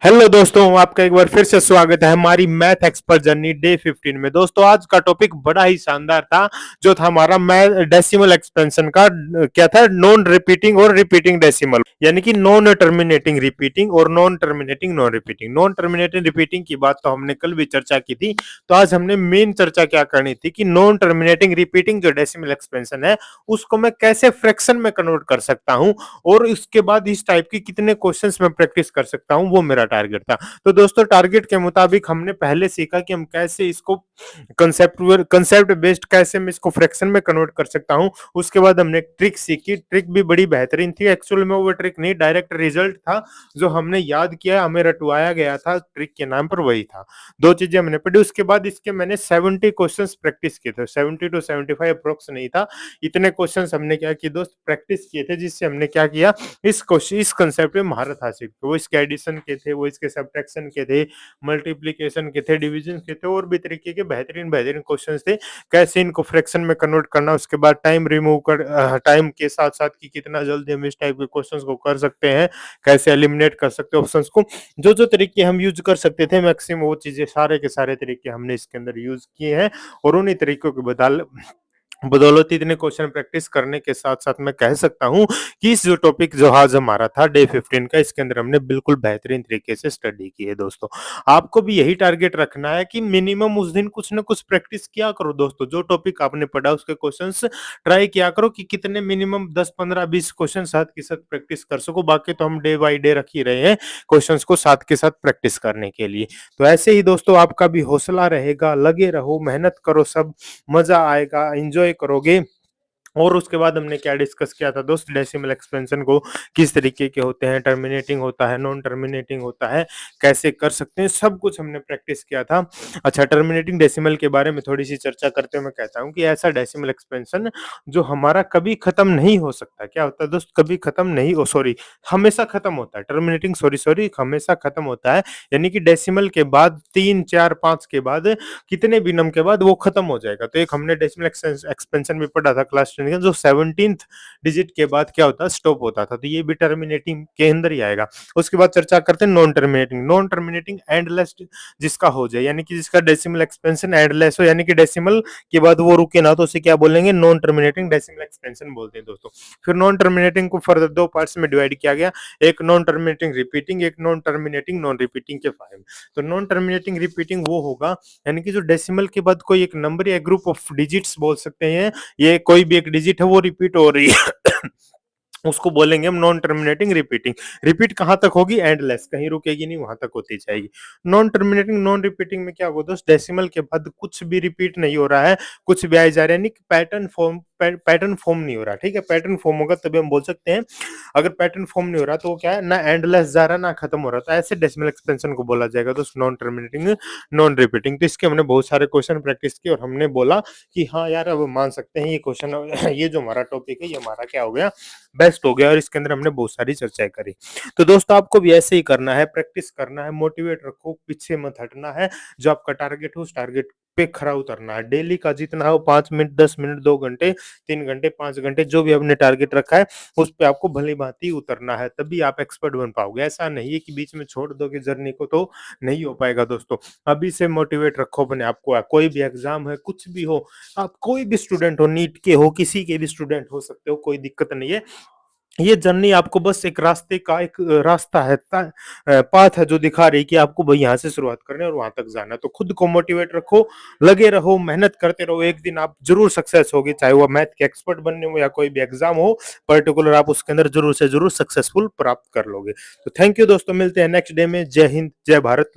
Hello दोस्तों, आपका एक बार फिर से स्वागत है हमारी मैथ एक्सपर्ट जर्नी डे 15 में। दोस्तों आज का टॉपिक बड़ा ही शानदार था, जो था हमारा मैथ डेसिमल एक्सपेंशन का। क्या था? नॉन रिपीटिंग और रिपीटिंग डेसिमल, यानी कि नॉन टर्मिनेटिंग रिपीटिंग और non terminating non repeating. Non terminating repeating की बात तो हमने कल भी चर्चा की थी, तो आज हमने मेन चर्चा क्या करनी थी कि नॉन टर्मिनेटिंग रिपीटिंग जो डेसिमल एक्सपेंशन है उसको मैं कैसे फ्रैक्शन में कन्वर्ट कर सकता हूँ, और इसके बाद इस टाइप की कितने क्वेश्चंस में प्रैक्टिस कर सकता हूँ, वो मेरा टारगेट था। तो दोस्तों टारगेट के मुताबिक हमने पहले सीखा कि हम कैसे इसको कंसेप्ट बेस्ड कैसे मैं इसको फ्रैक्शन में कन्वर्ट कर सकता हूँ। उसके बाद हमने ट्रिक सीखी, ट्रिक भी बड़ी बेहतरीन थी। एक्चुअल में वो ट्रिक नहीं, डायरेक्ट रिजल्ट था जो हमने याद किया, हमें रटवाया गया था ट्रिक के नाम पर, वही था। दो चीजें हमने पढ़ी। उसके बाद इसके मैंने 70 क्वेश्चन प्रैक्टिस किए थे, 70 टू 75 अप्रोक्स नहीं था, इतने क्वेश्चन हमने क्या किए दोस्त, प्रैक्टिस किए थे, जिससे हमने क्या किया, इस कंसेप्ट में महारत हासिल की। वो इसके एडिशन के थे, वो इसके सब्ट्रैक्शन के थे, मल्टीप्लिकेशन के थे, डिवीजन के थे, और भी तरीके के बेहतरीन बेहतरीन क्वेश्चन थे। कैसे इनको फ्रैक्शन में कन्वर्ट करना, उसके बाद टाइम रिमूव कर टाइम के साथ साथ कि कितना जल्दी हम इस टाइप के क्वेश्चन को कर सकते हैं, कैसे एलिमिनेट कर सकते हैं ऑप्शंस को, जो जो तरीके हम यूज कर सकते थे मैक्सिमम, वो चीजें सारे के सारे तरीके हमने इसके अंदर यूज किए हैं। और उन्हीं तरीकों के बदौलत इतने क्वेश्चन प्रैक्टिस करने के साथ-साथ मैं कह सकता हूँ कि इस जो टॉपिक जो आज हमारा था डे 15 का, इसके अंदर हमने बिल्कुल बेहतरीन तरीके से स्टडी की है दोस्तों। आपको भी यही टारगेट रखना है कि मिनिमम उस दिन कुछ न कुछ प्रैक्टिस किया करो दोस्तों। जो टॉपिक आपने पढ़ा उसके क्वेश्चंस ट्राई किया करो कि कितने मिनिमम 10, 15, 20 क्वेश्चन साथ के साथ प्रैक्टिस कर सको। बाकी तो हम डे बाय डे रख ही रहे हैं क्वेश्चंस को साथ के साथ प्रैक्टिस करने के लिए। तो ऐसे ही दोस्तों आपका भी हौसला रहेगा, लगे रहो, मेहनत करो, सब मजा आएगा, एंजॉय करोगे। और उसके बाद हमने क्या डिस्कस किया था दोस्त, डेसिमल एक्सपेंशन को किस तरीके के होते हैं, टर्मिनेटिंग होता है, नॉन टर्मिनेटिंग होता है, कैसे कर सकते हैं, सब कुछ हमने प्रैक्टिस किया था। अच्छा, टर्मिनेटिंग डेसिमल के बारे में थोड़ी सी चर्चा करते हुए मैं कहता हूँ कि ऐसा डेसिमल एक्सपेंशन जो हमारा कभी खत्म नहीं हो सकता। क्या होता है दोस्त? कभी खत्म नहीं हो, सॉरी, हमेशा खत्म होता है। टर्मिनेटिंग, सॉरी सॉरी, हमेशा खत्म होता है, यानी कि डेसिमल के बाद 3, 4, 5 के बाद, कितने भी नम के बाद वो खत्म हो जाएगा। तो एक हमने डेसिमल एक्सपेंशन भी पढ़ा था क्लास 10 का, जो 17th डिजिट के बाद क्या होता है, स्टॉप होता था। तो ये भी टर्मिनेटिंग के अंदर ही आएगा। उसके बाद चर्चा करते हैं non terminating. Non terminating endless जिसका हो जाए, यानी कि जिसका डेसिमल एक्सपेंशन एंडलेस हो, यानी कि डेसिमल के बाद वो रुके ना, तो उसे क्या बोलेंगे? नॉन टर्मिनेटिंग डेसिमल एक्सपेंशन बोलते हैं दोस्तों। फिर नॉन टर्मिनेटिंग को फर्दर दो पार्ट्स में डिवाइड किया गया, एक नॉन टर्मिनेटिंग रिपीटिंग, एक नॉन टर्मिनेटिंग नॉन रिपीटिंग के फाइव। तो नॉन टर्मिनेटिंग रिपीटिंग वो होगा, यानी कि जो डेसिमल के बाद कोई एक नंबर या ग्रुप ऑफ डिजिट्स बोल सकते हैं, ये कोई भी एक डिजिट है वो रिपीट हो रही है उसको बोलेंगे हम नॉन टर्मिनेटिंग रिपीटिंग। रिपीट कहाँ तक होगी? एंडलेस, कहीं रुकेगी नहीं, वहां तक होती जाएगी। नॉन टर्मिनेटिंग नॉन रिपीटिंग में क्या होगा दोस्त, डेसिमल के बाद कुछ भी रिपीट नहीं हो रहा है, कुछ भी आए जा रहा है, यानी पैटर्न फॉर्म नहीं हो रहा। ठीक है, पैटर्न फॉर्म होगा तभी हम बोल सकते हैं। अगर पैटर्न फॉर्म नहीं हो रहा तो वो क्या है, ना एंडलेस जा रहा ना खत्म हो रहा, तो ऐसे डेसिमल एक्सपेंशन को बोला जाएगा दोस्त नॉन टर्मिनेटिंग नॉन रिपीटिंग। तो इसके हमने बहुत सारे क्वेश्चन प्रैक्टिस किए, और हमने बोला कि हाँ यार अब मान सकते हैं ये क्वेश्चन ये जो हमारा टॉपिक है ये हमारा क्या हो गया, बेस्ट हो गया, और इसके अंदर हमने बहुत सारी चर्चाएं करी। तो दोस्तों आपको भी ऐसे ही करना है, प्रैक्टिस करना है, मोटिवेट रखो, पीछे मत हटना है। जो आपका टारगेट हो उस टारगेट पे खरा उतरना है। डेली का जितना हो, 5 मिनट, 10 मिनट, 2 घंटे, 3 घंटे, 5 घंटे, जो भी आपने टारगेट रखा है उस पे आपको भली भांति उतरना है, तभी आप एक्सपर्ट बन पाओगे। ऐसा नहीं है कि बीच में छोड़ दोगे जर्नी को तो नहीं हो पाएगा दोस्तों। अभी से मोटिवेट रखो अपने आप को। कोई भी एग्जाम है, कुछ भी हो, आप कोई भी स्टूडेंट हो, नीट के हो, किसी के भी स्टूडेंट हो सकते हो, कोई दिक्कत नहीं है। ये जर्नी आपको बस एक रास्ते का एक रास्ता है, पाथ है जो दिखा रही है कि आपको भाई यहाँ से शुरुआत करनी है और वहां तक जाना है। तो खुद को मोटिवेट रखो, लगे रहो, मेहनत करते रहो, एक दिन आप जरूर सक्सेस होगे, चाहे वो मैथ के एक्सपर्ट बनने हो या कोई भी एग्जाम हो पर्टिकुलर, आप उसके अंदर जरूर से जरूर सक्सेसफुल प्राप्त कर लोगे। तो थैंक यू दोस्तों, मिलते हैं नेक्स्ट डे में। जय हिंद, जय भारत।